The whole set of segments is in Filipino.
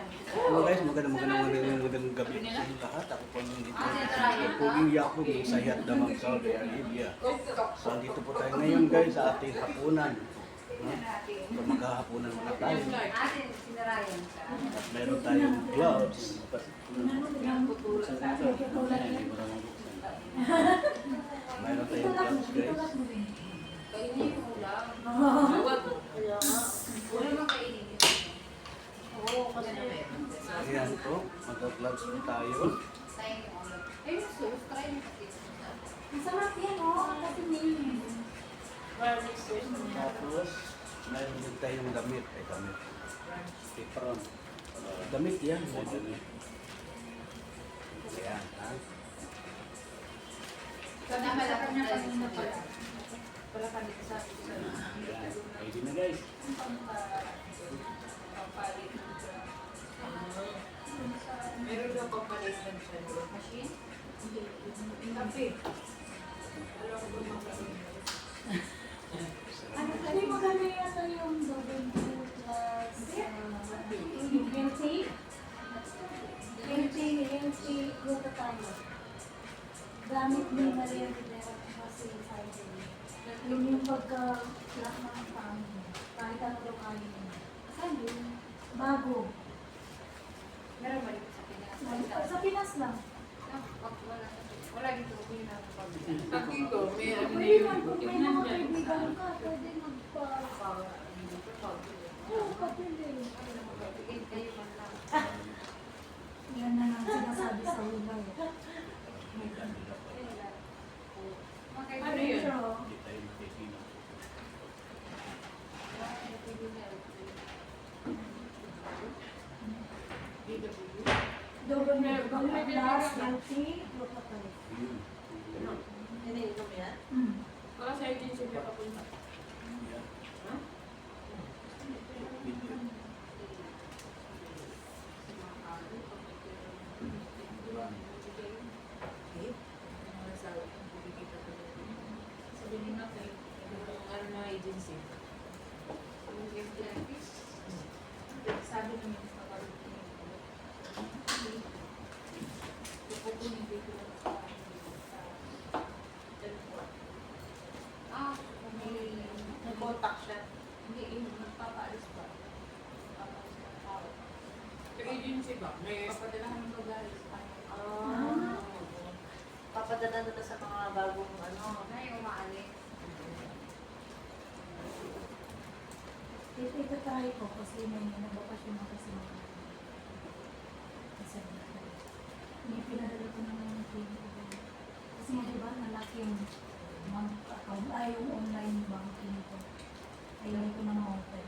Hello guys, magandang gabi sa inyo lahat. Ako po yung dito. Puging Yakob ng Sayat Damang, Saudi Arabia. So, dito po tayo ngayon guys sa ating hapunan. So, maghahapunan muna tayo. At meron tayong gloves. Meron tayong gloves guys. Kainin mo lang. Wala mang kainin. Oo, kasi na meron. Ayan po, mag-gloves po tayo. Ayun, so, try mo kasi. Masarap yan, oh. Kasi name. Tapos, meron din tayong damit. Damit. Apron. Damit yan. Damit. Ayan, ha? Sana malakad na kanina pala. Pala kanina sa akin. Ayan. Ready na guys. Meron daw pampalit ng machine? Kape. Alam ko magkakaroon. Ano, kasi maganda yata yung double two plus yung guilty. Guilty, luto tayo. Gamit ni Maria Rivera kasi Friday. Yun yung pagka-lahat ng pangin. Kahit ano daw kain mo. Saan yun? Bago. Meron ba dito sa Pinas? Sa Pinas lang. Wala dito. Pag dito, may ano na Pwede yun. man, kung may mga kaibigan ka, pwede magpa... Oo, kapili. Yan na lang sinasabi sa iba. Ano yun? Hindi tayo magpipino. Double glass, guilty, luto tayo. Iniinom yan? Baka sa agency ka papunta. Ayan. Ha? Sabihin natin, ano na agency? Sabi naman sa pupunin dito lang sa may contact siya. Hindi, yung nagpapaalis ba? Nagpapaalis ba ng tao? Sa agency ba? May papadalahan ng bagay sa kanya. Papadala na sa mga bagong ano. Na yung umaalis. Ito try ko kasi may nabakasyon ako sa mga kasi hindi pinadala ko naman yung clinic ko. Kasi nga diba, nalaki yung bank account, yung online banking ko. Ayaw ko na ma-open.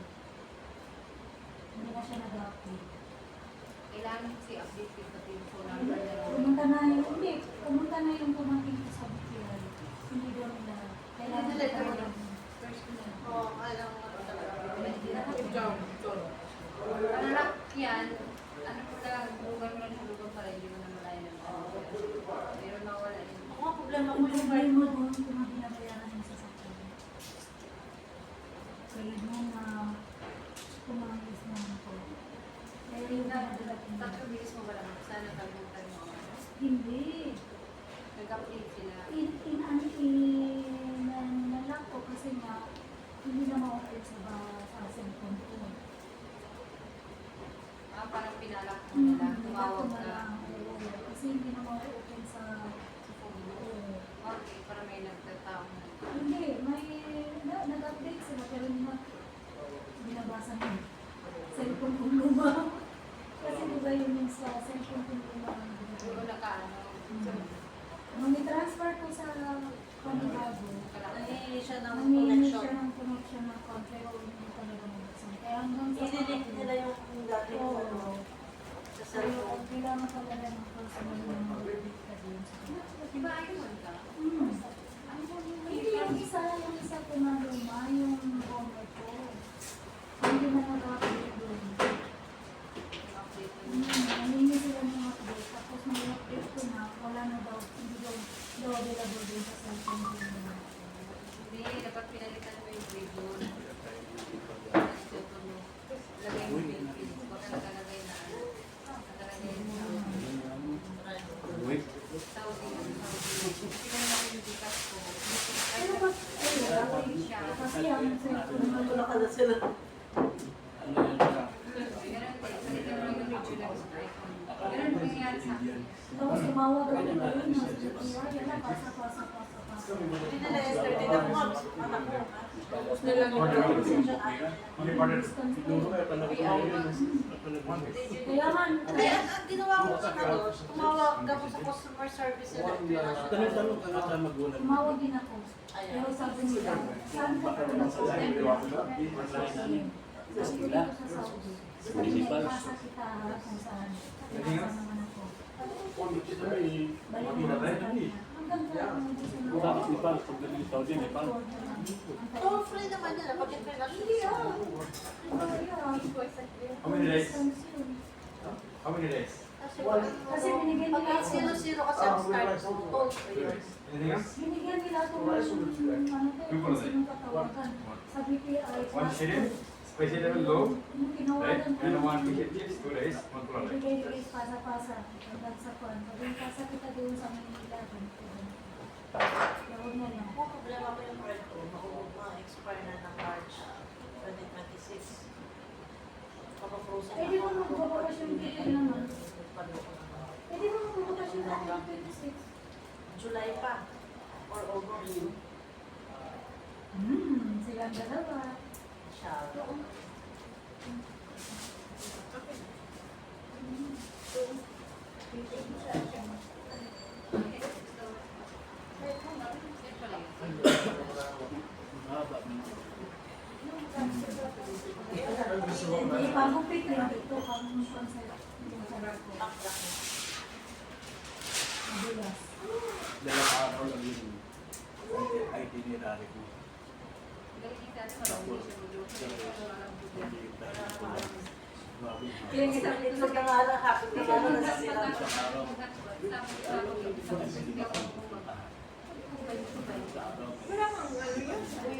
Hindi na siya nag-update. Kailangan kasi update yung pati yung phone number na Pumunta na yung pumangkin ko sa BPI. Hindi doon na. Kailangan Hindi, ko talaga. na. First na. Oo, alam mo talaga. Ano lang yan, ano po lang, lugar mo lang sa lugar para hindi mo na malayan ng pero nawala yun. Ako nga problema ko Ang yung problema mo doon kung ang binabayaran mo sa sakyan. Kaya mo na kumangkis naman ko. Kaya yung pinadala ko na. Tatlo bilis mo ba lang? Sana kalimutan mo ako. Hindi. Nag-update sila. Nalak ko kasi nga hindi na ma-open sa cellphone ko. Parang pinalak mo na lang, tumawag na ka. lang. Oo, kasi hindi na ma-open sa phone ko. Okay, para may nagtatao na. Hindi, may nag-update sila pero hindi na binabasa mo. Cellphone kong luma. Kasi diba yung sa cellphone kong luma. Siguro naka-ano. Nung i-transfer ko sa panibago, nangihingi siya ng nangihingi connection. siya ng connection ng contract o hindi talaga mabuksan. Kaya hanggang sa I-delete nila yung dating Oo. ano sa So, cellphone. kailangan talaga ng personal na mag-delete ka din. Di ba ayaw mo ka? Hmm. Ayaw mo Hindi Kasi ang cellphone mo Wala ka na sila. Ano yan siya? tapos tumawag ako na yun, yan na, pasa. Hindi nila yesterday na mo. Anak mo. Tapos na lang yung Kaya man, Hindi, ang ginawa ko sa tumawag ako sa customer service nila. Tanong-tanong ka nga sa magulang. tumawag din ako. Pero sabi nila, saan ka pa na sa Sabi ko dito sa Saudi. Sabi niya, ipasa kita kung saan. Ipasa naman ako. Balik mo sa kanya. Hanggang kaya mo gusto mo. Bakit Nepal? Pag naging Saudi, Nepal? Oh, free naman nila pag international. How many days? How many days? Kasi binigyan nila Pag ako. 0-0 kasi ang start, toll free. Anything else? Binigyan nila ako ng kung sinong katawagan. Sabi ko ay One shilling, spicy level low, Yung right? tinawagan And ko. one fish and chips, 2 days, one color. Ibigay pasa-pasa. Hanggang sa kuwan. Sabi ko, pasa kita doon sa Manila. Kaya huwag na lang. Kung problema ko yung card ko, ma-expire na ng March 2026. Kapag-frozen Eh, di ba magbabakasyon dito naman? Paloko naman. Eh, di ba magbabakasyon tayo 26? July pa. Or August. Silang dalawa. Siya. Mahaba. Ipagupit lang dito kung saan sa yung sarap ko. Akdak mo. Madulas. Dalawang araw lang yun. Itinerary ko. Tapos, Yung isang itlog na nga lang, happy na nga lang nasa sila.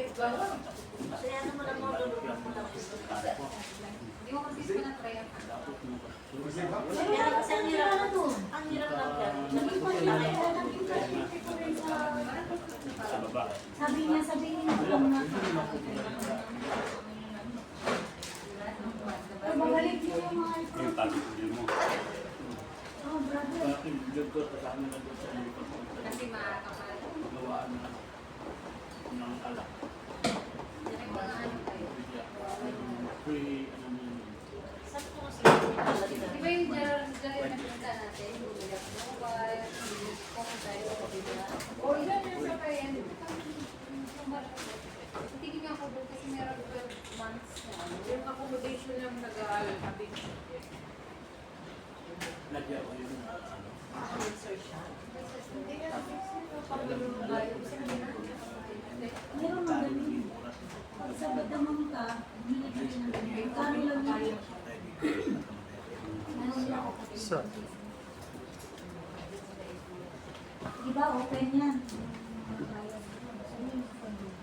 Kaya naman ang mga lulunod mo lang. Hindi mo kasi na-try ang Kaya kasi ang hirap na to. Ang hirap lang yan. Sa baba. Sabi niya, sabihin mo lang na. Ay, magaling niyo yung mga ito. Yung tagpili mo. Oh, brother. Bakit vlog ko kasama na doon sa likod ko. kasi makakapal. Gawaan na ng alak. Free, ano yun. Saan ko kasi yung talaga? Di ba yung Gerald na pinunta natin? Bumilap mobile, kung tayo sa bibila. O ilan yung sa kaya tingin niya ako doon kasi meron 12 months na ano. Yung accommodation yung nag-aalabing. Nagya ko yung ano. Answer siya. Hindi nga, parang yung bayo. Meron magaling. Pag sa badamang ka, binigyan ng ganyan. Kano lang yun? Meron lang ako kapit. Diba, open yan.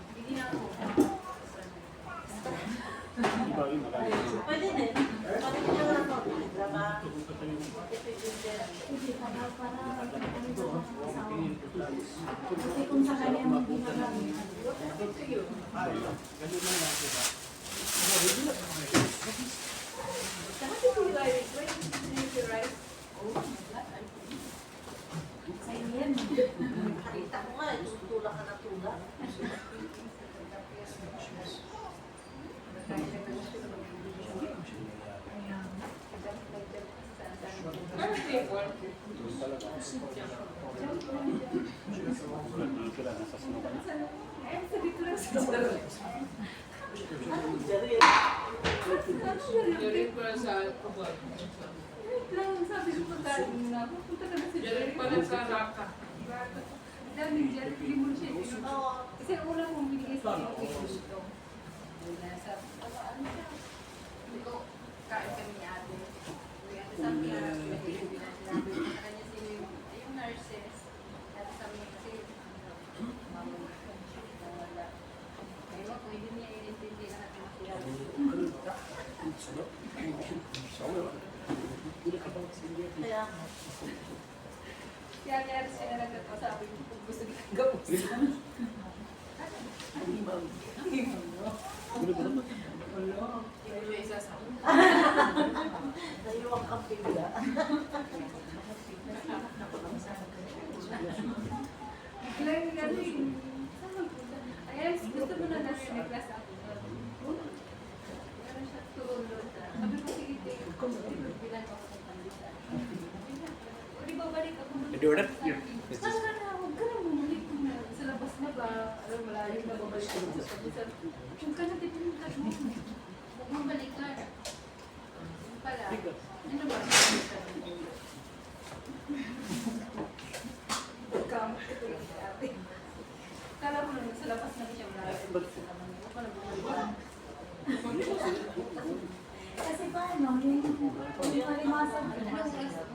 Hindi na ako. Iba yung magaling. Pwede din. Pwede ko lang ako. Drama. Hindi ka daw para ano sa mga asawa. Kasi kung sa kanya mo ginagamit. Ganun lang lang sila. Sa iyo yan. Nakita ko nga, tulak ka na tulak. Doon sila, nasa sinukan. Jerry ko sa kubad. Sabi ko punta na. Punta ka na si Jerry pa nagkaraka. Daming Jerry, hindi mo siya tinutulog. Oo. Kasi ang una kong binigay sa iyo, okay, gusto. Nasa, ano siya? Hindi ko, kain kami ni ate. Sabi niya, sinabi ko sa kanya yung nurses. At sabi niya kasi, mama mo, wala. Ayun, kung hindi niya inintindi na natin makilala. Kaya, Si Ate Arce na nagkakasabi ko kung gusto kitang gapusan. ma'am. Yung isa sa Naiwang kang pila. Lang galing. Saan magpunta? Ay, gusto mo na nasa may class ako. Meron siya tulog. Sabi ko, sige, bilang ako ng pandita. O, di ba balik ako ng Did you order? Saan ka na? Huwag ka na bumalik na. Sa labas na ba? Alam, malayo na babalik ako sa pagkisar. Huwag ka na, di ba yung cash mo? Huwag mong balikan. Yung pala. Ano ba? Kamot ko yung ate. Kala ko naman sa labas na siya malayo. Huwag ka na bumalik. Kasi paano, yung palimasag ko. Anong oras ako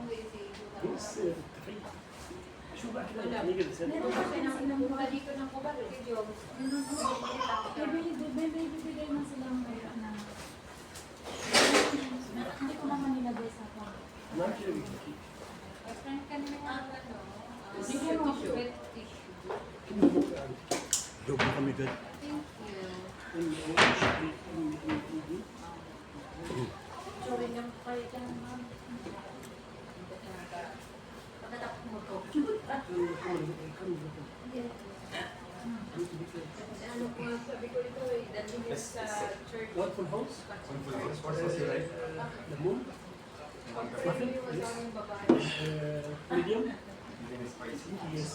Meron pa siya silang Bumalik ko ng kubal kay Job. bibigay na silang mayroon na hindi ko naman nilagay sa pag. Friend ka nila ng ano? Sige mo. Wet tissue. Joke na kami, God. Thank you. Sorry niyang kayo ka naman. Pagkatapos mo ko. Ano po, sabi ko ito eh, dalhin niya sa church. What full house? One full house. What's the right? The moon? Pag-pray was ang babae. Medium? Medium spicy. Yes.